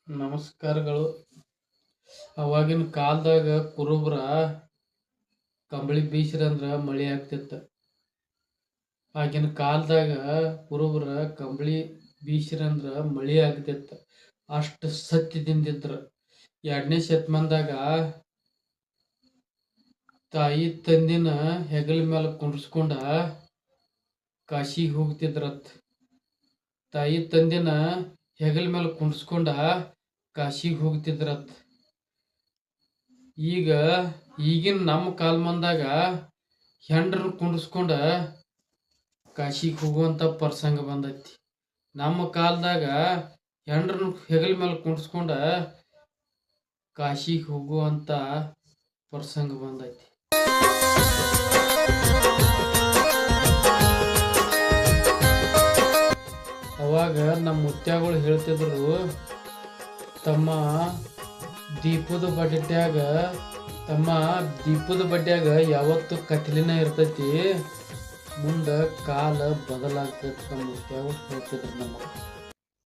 ನಮಸ್ಕಾರಗಳು. ಅವಾಗಿನ ಕಾಲದಾಗ ಕುರುಬ್ರ ಕಂಬಳಿ ಬೀಸಿರಂದ್ರ ಮಳಿ ಆಗ್ತಿತ್ತು. ಆಗಿನ ಕಾಲದಾಗ ಕುರುಬ್ರ ಕಂಬಳಿ ಬೀಸಿರಂದ್ರ ಮಳಿ ಆಗ್ತಿತ್ತು. ಅಷ್ಟು ಸತ್ಯದಿಂದಿದ್ರು. 2ನೇ ಶತಮಾನದಾಗ ತಾಯಿ ತಂದಿನ ಹೆಗಲ ಮೇಲೆ ಕುಂಡ್ರಸ್ಕೊಂಡ ಕಾಶಿಗೆ ಹೋಗ್ತಿದ್ರತ್. ತಾಯಿ ತಂದಿನ ಹೆಗಲ ಮೇಲೆ ಕುಂಡ್ರಸ್ಕೊಂಡ ಕಾಶಿಗೆ ಹೋಗ್ತಿದ್ರತ್. ಈಗಿನ ನಮ್ಮ ಕಾಲಮಾನದಾಗ ಹೆಂಡ್ರನ್ನ ಕುಂಡ್ರಸ್ಕೊಂಡ ಕಾಶಿಗೆ ಹೋಗುವಂಥ ಪ್ರಸಂಗ ಬಂದೈತಿ. ನಮ್ಮ ಕಾಲದಾಗ ಹೆಂಡ್ರನ್ನ ಹೆಗಲ ಮೇಲೆ ಕುಂಡ್ರಸ್ಕೊಂಡ ಕಾಶಿಗೆ ಹೋಗುವಂಥ ಪ್ರಸಂಗ ಬಂದೈತಿ. ಅವಾಗ ನಮ್ಮ ಮುತ್ಯಾಗಳು ಹೇಳ್ತಿದ್ರು, ತಮ್ಮ ದೀಪದ ಬಡ್ಡ್ಯಾಗ ಯಾವತ್ತು ಕತ್ಲಿನ ಇರ್ತೈತಿ, ಮುಂದೆ ಕಾಲ ಬದಲಾಗ್ತೈತಿ. ನಮ್ಮ ಮುತ್ಯಾಗಳು ಹೇಳ್ತಿದ್ರು ನಮಗೆ.